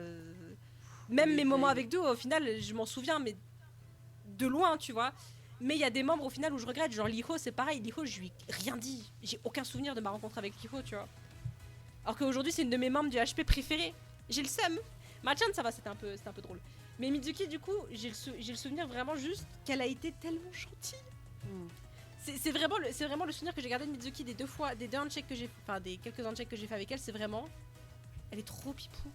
même Oui, mes moments oui. avec deux au final je m'en souviens mais de loin tu vois mais il y a des membres au final où je regrette genre Liho c'est pareil Liho je lui ai rien dit j'ai aucun souvenir de ma rencontre avec Liho tu vois alors qu'aujourd'hui c'est une de mes membres du HP préférée j'ai le seum Machan ça va c'était un peu drôle mais Mizuki du coup j'ai le souvenir vraiment juste qu'elle a été tellement gentille. C'est vraiment le souvenir que j'ai gardé de Mizuki des deux handshakes que j'ai, enfin des quelques handshakes que j'ai fait avec elle, c'est vraiment, elle est trop pipou.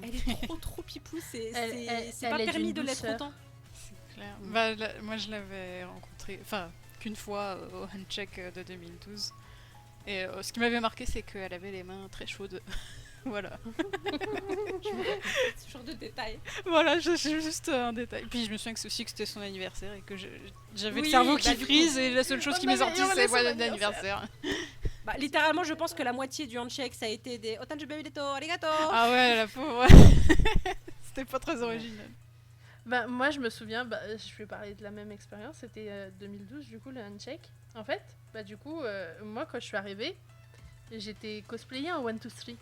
Elle est trop pipou, c'est pas elle est permis d'une de l'être douceur. autant. C'est clair. Bah, moi, je l'avais rencontré, enfin, qu'une fois au handshake de 2012. Et ce qui m'avait marqué, c'est qu'elle avait les mains très chaudes. Voilà. Ce genre de détails. Voilà, j'ai juste un détail. Puis je me souviens que aussi que c'était son anniversaire et que j'avais le Oui, cerveau bah, qui du coup- frise et la seule chose qui m'est sortie, c'est son bon anniversaire. Bah littéralement je pense que la moitié du handshake ça a été des otanju baby arigato. Ah ouais, la pauvre. C'était pas très original. Bah, moi, je me souviens, je vais parler de la même expérience, c'était 2012, du coup, le handshake. En fait, du coup, moi, quand je suis arrivée, j'étais cosplayée en 1-2-3.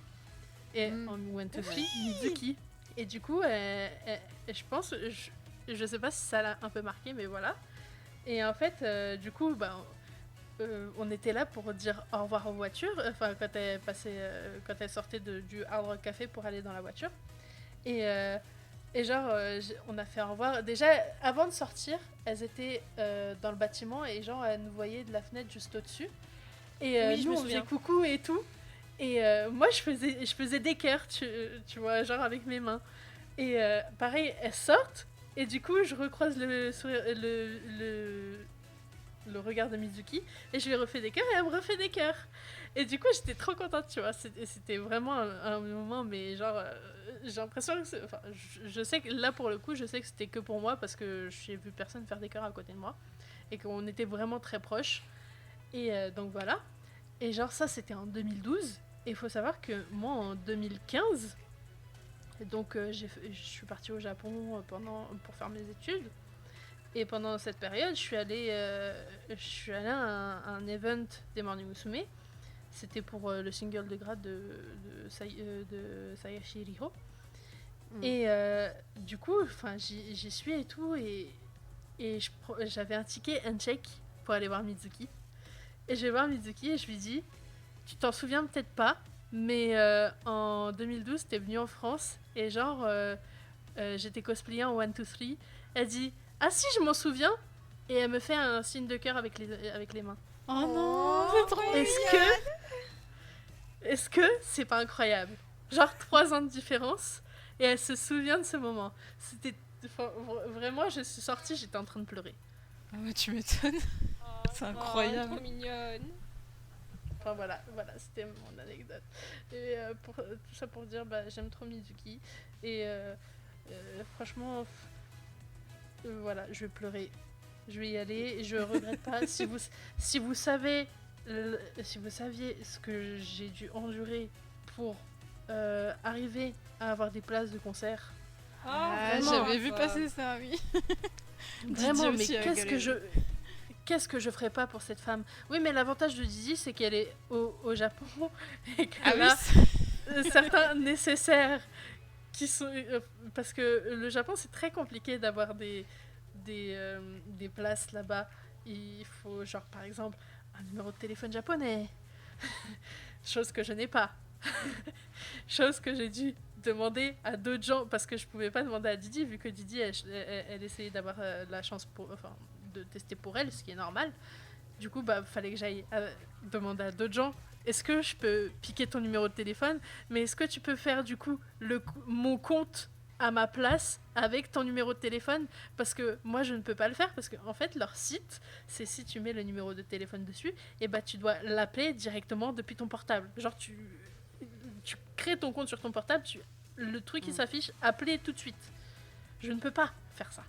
Et en 1-2-3, Mizuki. Et du coup, je pense, je sais pas si ça l'a un peu marqué, mais voilà. Et en fait, du coup, on était là pour dire au revoir aux voitures. Enfin, quand elle sortait du Hard Rock Café pour aller dans la voiture. Et genre, on a fait au revoir. Déjà, avant de sortir, elles étaient dans le bâtiment et genre, elles nous voyaient de la fenêtre juste au-dessus. Et Oui, je nous, me on faisait souviens. coucou et tout. Et moi, je faisais des cœurs, tu vois, genre avec mes mains. Et pareil, elles sortent. Et du coup, je recroise le regard de Mizuki. Et je lui refais des cœurs et elle me refait des cœurs. Et du coup, j'étais trop contente, tu vois. C'était vraiment un moment, mais genre, j'ai l'impression que enfin, je sais que là, pour le coup, je sais que c'était que pour moi parce que j'ai vu personne faire des cœurs à côté de moi. Et qu'on était vraiment très proches. Et donc voilà. Et genre, ça, c'était en 2012. Et il faut savoir que moi, en 2015, donc je suis partie au Japon pour faire mes études. Et pendant cette période, je suis allée à un event des Morning Musume. C'était pour le single de grade de Sayashi Riho. Et du coup, j'y suis et tout. Et j'avais un ticket check pour aller voir Mizuki. Et je vais voir Mizuki et je lui dis, tu t'en souviens peut-être pas, mais en 2012, t'es venue en France et genre, j'étais cosplayée en 1, 2, 3. Elle dit, ah si, je m'en souviens. Et elle me fait un signe de cœur avec les mains. Oh non, c'est trop Est-ce que c'est pas incroyable? Genre 3 ans de différence et elle se souvient de ce moment. Vraiment, je suis sortie, j'étais en train de pleurer. Ah ouais, tu m'étonnes. C'est incroyable. Trop mignonne. Enfin voilà, c'était mon anecdote. Et tout ça pour dire, j'aime trop Mizuki. Et franchement, voilà, je vais pleurer. Je vais y aller. Et je regrette pas. Si vous saviez ce que j'ai dû endurer pour arriver à avoir des places de concert. Ah, vraiment, j'avais vu passer ça, oui. Vraiment, mais aussi a qu'est-ce que je ferais pas pour cette femme? Oui, mais l'avantage de Didi, c'est qu'elle est au Japon et qu'elle Ah a oui, certains nécessaires qui sont parce que le Japon, c'est très compliqué d'avoir des places là-bas. Il faut genre par exemple un numéro de téléphone japonais, chose que je n'ai pas. Chose que j'ai dû demander à d'autres gens parce que je pouvais pas demander à Didi vu que Didi elle essayait d'avoir la chance de tester pour elle, ce qui est normal. Du coup, fallait que j'aille demander à d'autres gens. Est-ce que je peux piquer ton numéro de téléphone? Mais est-ce que tu peux faire du coup mon compte à ma place avec ton numéro de téléphone? Parce que moi, je ne peux pas le faire parce que en fait, leur site, c'est si tu mets le numéro de téléphone dessus, et tu dois l'appeler directement depuis ton portable. Genre, tu crées ton compte sur ton portable, le truc qui s'affiche, appeler tout de suite. Je ne peux pas faire ça.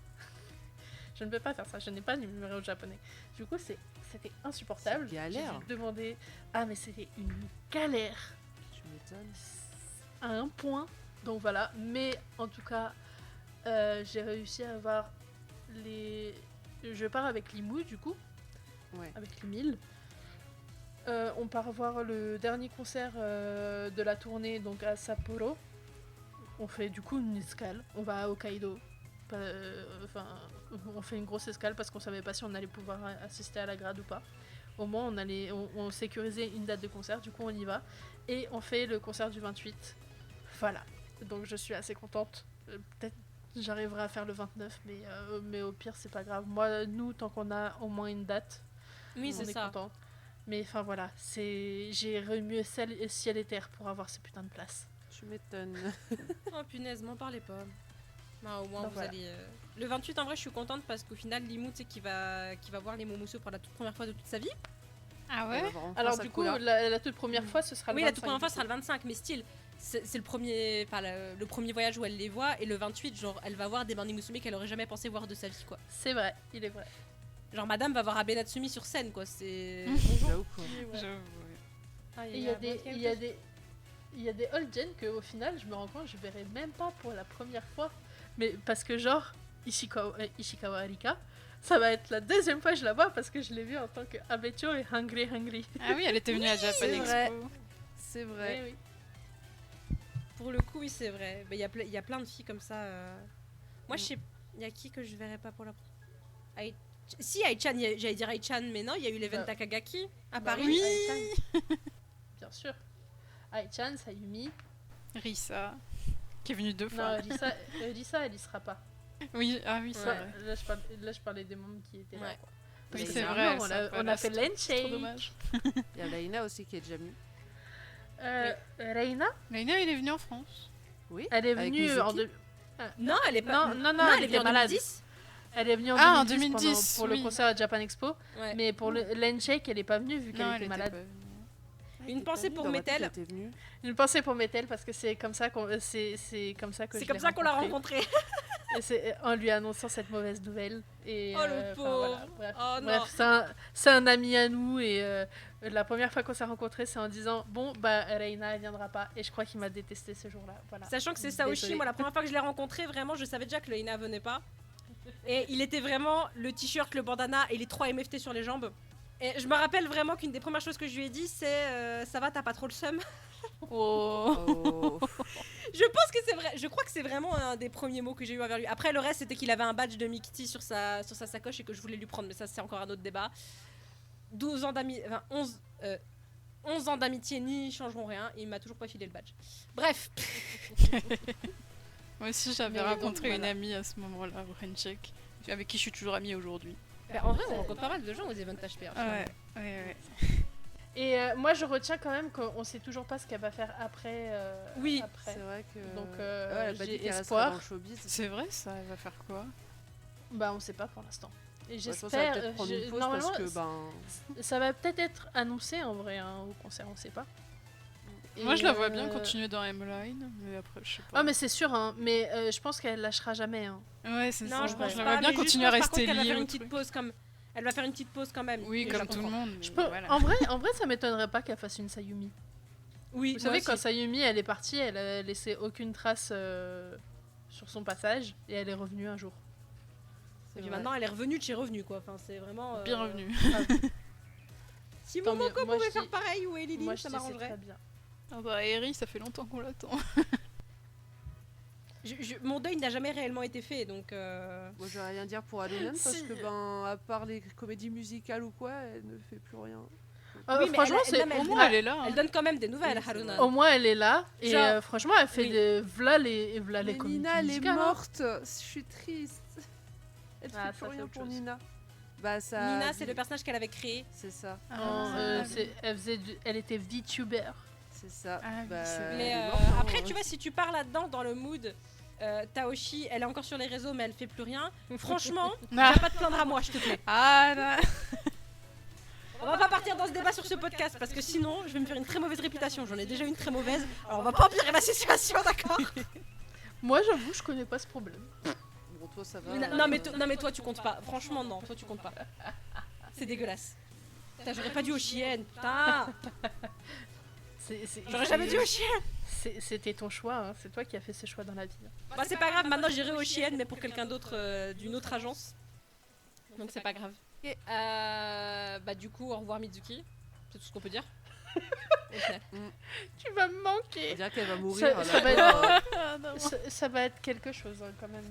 Je ne peux pas faire ça, je n'ai pas de numéro japonais. Du coup, c'était insupportable. C'est galère. J'ai dû demander... Ah, mais c'était une galère Tu m'étonnes. à un point. Donc voilà, mais en tout cas, j'ai réussi à avoir les... Je pars avec Limou, du coup, Ouais. avec les 1000. On part voir le dernier concert de la tournée, donc à Sapporo. On fait du coup une escale, on va à Hokkaido. On fait une grosse escale parce qu'on savait pas si on allait pouvoir assister à la grade ou pas. Au moins, on sécurisait une date de concert, du coup on y va. Et on fait le concert du 28. Voilà. Donc je suis assez contente. Peut-être j'arriverai à faire le 29, mais au pire, c'est pas grave. Moi, nous, tant qu'on a au moins une date, Oui, on c'est est ça. content. Mais enfin voilà, j'ai remué ciel et terre pour avoir ces putains de places. Tu m'étonnes. Oh punaise, m'en parlez pas. Bah, au moins, Donc vous voilà. allez. Le 28, en vrai, je suis contente parce qu'au final, Limou, tu sais, qui va voir les Momousou pour la toute première fois de toute sa vie. Ah On ouais va voir enfin Alors sa du coup, couleur. la toute première fois, ce sera Oui, le la 25. toute première fois du sera coup. le 25, mais style, c'est le premier, le premier voyage où elle les voit, et le 28, genre, elle va voir des Morning Musume qu'elle aurait jamais pensé voir de sa vie, quoi. C'est vrai, il est vrai. Genre, madame va voir Abe Natsumi sur scène, quoi. C'est. J'avoue quoi. J'avoue, ouais. Ah, Et il y a des old gen que au final, je me rends compte, je verrai même pas pour la première fois. Mais parce que genre, Ishikawa Arika, ça va être la deuxième fois que je la vois parce que je l'ai vue en tant que Abecho et Hungry Hungry. Ah oui, elle était venue à Japan c'est vrai. Expo. C'est vrai. Oui, Pour le coup, oui, c'est vrai. Il y a plein de filles comme ça. Moi, je sais. Il y a qui que je verrais pas pour la. Si, Aichan, j'allais dire Aichan, mais non, il y a eu l'event Takagaki à Bah Paris. oui, Aichan. Bien sûr. Aichan, Sayumi. Risa, qui est venue 2 Non, fois. Risa, elle y sera pas. Oui, ah oui, c'est Ouais. vrai. Là, je parlais des membres qui étaient là. Ouais. Quoi. Oui, Mais c'est non, vrai. On ça a, peut on là, a fait c'est l'Enshake. trop dommage. Il y a Laina aussi qui est déjà venue. Reina, Laina, il est venu en France. Oui. elle est avec venue Mizuki. en... Non, elle est pas. Non, elle est venue en malade. 2010. Elle est venue en Ah, en 2010, 2010, pour le oui. concert à Japan Expo. Ouais. Mais pour l'Enshake, elle est pas venue vu qu'elle Non, était elle malade. pas venue. Une pensée pour Metal. Une pensée pour Metal parce que c'est comme ça c'est comme ça que C'est je comme l'ai ça qu'on l'a rencontré. rencontré. Et c'est en lui annonçant cette mauvaise nouvelle. Et, Oh, le pauvre. bref, Oh non. bref, c'est un ami à nous et la première fois qu'on s'est rencontrés, c'est en disant bon bah Reina elle viendra pas et je crois qu'il m'a détesté ce jour-là. Voilà. Sachant que c'est Saoshi, Désolée. moi la première fois que je l'ai rencontré, vraiment je savais déjà que le Ina venait pas. Et il était vraiment le t-shirt, le bandana et les 3 MFT sur les jambes. Et je me rappelle vraiment qu'une des premières choses que je lui ai dit c'est ça va, t'as pas trop le seum. Oh. Oh. Je pense que c'est vrai, je crois que c'est vraiment un des premiers mots que j'ai eu envers lui. Après le reste c'était qu'il avait un badge de Mikiti sur sa sacoche et que je voulais lui prendre, mais ça c'est encore un autre débat. 12 ans d'amitié, enfin 11 ans d'amitié n'y changeront rien, il m'a toujours pas filé le badge. Bref, Moi aussi, j'avais Mais donc, rencontré une voilà. amie à ce moment-là, au Renchek, avec qui je suis toujours amie aujourd'hui. bah, en vrai on rencontre pas mal de gens aux events HP. hein, Ouais, finalement. ouais. Et moi je retiens quand même qu'on sait toujours pas ce qu'elle va faire après. Oui, après. C'est vrai que. Donc, elle a pas dit j'ai qu'elle resterait espoir. dans le showbiz. C'est vrai, ça, elle va faire quoi? Bah on sait pas pour l'instant. Et Moi, je pense qu'elle va j'espère. peut-être prendre une pause Normalement, parce que ça va peut-être être annoncé en vrai hein, au concert, on sait pas. Moi, Et, je la vois bien continuer dans M-Line, mais après, je sais pas. Ah mais c'est sûr hein, mais je pense qu'elle lâchera jamais hein. Ouais, c'est non, ça. je pense je la pas. vois bien mais juste continuer à pense, par rester contre, qu'elle va liée faire au une petite truc. pause comme. Elle va faire une petite pause quand même. Oui, Et je comme la tout le comprends. monde. Je mais peux... voilà. en vrai ça m'étonnerait pas qu'elle fasse une Sayumi. Oui, Vous moi savez quand aussi. Sayumi elle est partie, elle a laissé aucune trace sur son passage et elle est revenue un jour. Et puis maintenant elle est revenue de chez revenu quoi. Enfin c'est vraiment. Bienvenue. Si Tant Momoko mieux. Moi, pouvait je faire dis- pareil ou Elili, Moi je ça dis c'est m'arrangerait. très bien. Ah bah, Eri, ça fait longtemps qu'on l'attend. Mon deuil n'a jamais réellement été fait donc. moi je vais rien dire pour Alunan parce Si. que à part les comédies musicales ou quoi, elle ne fait plus rien. Oui, mais franchement elle- c'est elle- Au moins, elle est là. Elle donne quand même des nouvelles, Oui, c'est Haruna. vrai. au moins elle est là et Genre- franchement elle fait oui. des v'là les Mais comédies Nina, elle est musicales, hein. morte. Je suis triste. Elle Ah, fait plus ça, c'est rien autre pour chose. Nina. Bah ça. Nina, c'est le personnage qu'elle avait créé. C'est ça. Non, elle était VTuber. C'est ça. Ah oui, Bah, c'est vrai. elle Mais est morte, hein. après, tu vois, si tu pars là-dedans dans le mood, Taoshi, elle est encore sur les réseaux, mais elle fait plus rien. Franchement, Ah. viens pas te plaindre à moi, je te plaît. Ah là. On va pas partir dans ce débat sur ce podcast parce que sinon, je vais me faire une très mauvaise réputation. J'en ai déjà une très mauvaise. Alors, on va pas empirer ma situation, d'accord? Moi j'avoue je connais pas ce problème. Bon, toi ça va. Non, mais toi, tu comptes pas. Franchement, non, toi, tu comptes pas. C'est dégueulasse. Putain, j'aurais pas dû au chien. Putain, j'aurais jamais dû au chien. C'était ton choix, hein. C'est toi qui as fait ce choix dans la vie. Bah, c'est pas grave, maintenant j'irai au chien, mais pour quelqu'un d'autre d'une autre agence. Donc, c'est pas grave. Ok. Bah, du coup, au revoir Mizuki. C'est tout ce qu'on peut dire. Ok. Tu vas me On manquer. dirait qu'elle va Ça- mourir. ça là. va être- Ah, non. Ça va être quelque chose hein, quand même.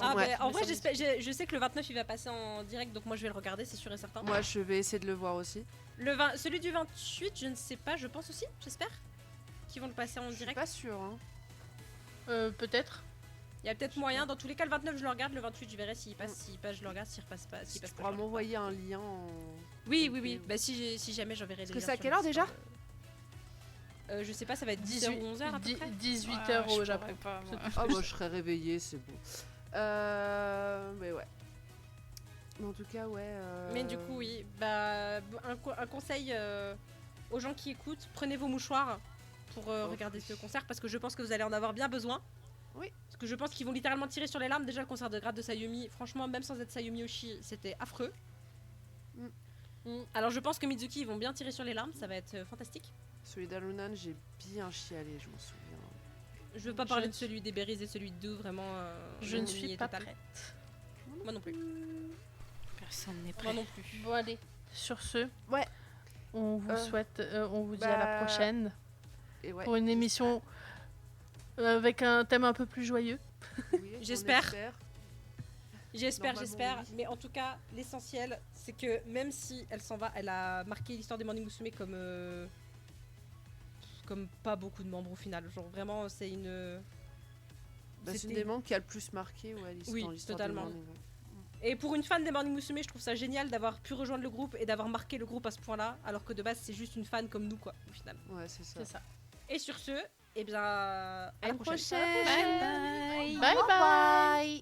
Ah, Ouais. bah, en vrai, je sais que le 29 il va passer en direct, donc moi je vais le regarder, c'est sûr et certain. Moi je vais essayer de le voir aussi. Celui du 28, je ne sais pas, je pense aussi, j'espère qu'ils vont le passer en Je suis direct. pas sûre. Hein. Peut-être. Il y a peut-être moyen, dans tous les cas, le 29 je le regarde, le 28 je verrai s'il passe, je le regarde, s'il repasse pas. S'il passe Tu pas, pourras je le regarde m'envoyer un lien. pas. Oui, oui, oui. Ok. Bah, si jamais j'enverrai Parce des que liens c'est à sur quelle le heure déjà Discord. Je sais pas, ça va être 10h ou 11h à peu près. 18h Ouais, au je Japon. pourrais pas, moi. Ah moi je serais réveillée, c'est bon. Mais ouais. Mais en tout cas ouais. Mais du coup, oui. Bah, un conseil aux gens qui écoutent, prenez vos mouchoirs pour regarder ce concert parce que je pense que vous allez en avoir bien besoin. Oui. Parce que je pense qu'ils vont littéralement tirer sur les larmes. Déjà, le concert de grade de Sayumi, franchement, même sans être Sayumi Oshi, c'était affreux. Alors, je pense que Mizuki, ils vont bien tirer sur les larmes, ça va être fantastique. Celui d'Alunan, j'ai bien chialé, je m'en souviens. Je veux pas Je parler ne de celui des Berries et celui de Do, vraiment. Je ne ennuyé suis pas total. prête. Moi non plus. Personne n'est prêt. Moi non plus. Bon allez, sur ce, Ouais. on vous souhaite, on vous dit à bah, la prochaine Et ouais. pour une émission avec un thème un peu plus joyeux. Oui, on J'espère. espère. J'espère. Normalement, oui. Mais en tout cas, l'essentiel, c'est que même si elle s'en va, elle a marqué l'histoire des Morning Musume comme pas beaucoup de membres au final. Genre vraiment, c'est une. Bah, c'est une C'était- des membres qui a le plus marqué Oui, dans l'histoire totalement. des Morning. Et pour une fan des Morning Musume, je trouve ça génial d'avoir pu rejoindre le groupe et d'avoir marqué le groupe à ce point-là, alors que de base, c'est juste une fan comme nous, quoi, au final. Ouais, c'est ça. C'est ça. Et sur ce, eh bien, à la À une prochaine. prochaine. Bye bye. Bye bye. Bye.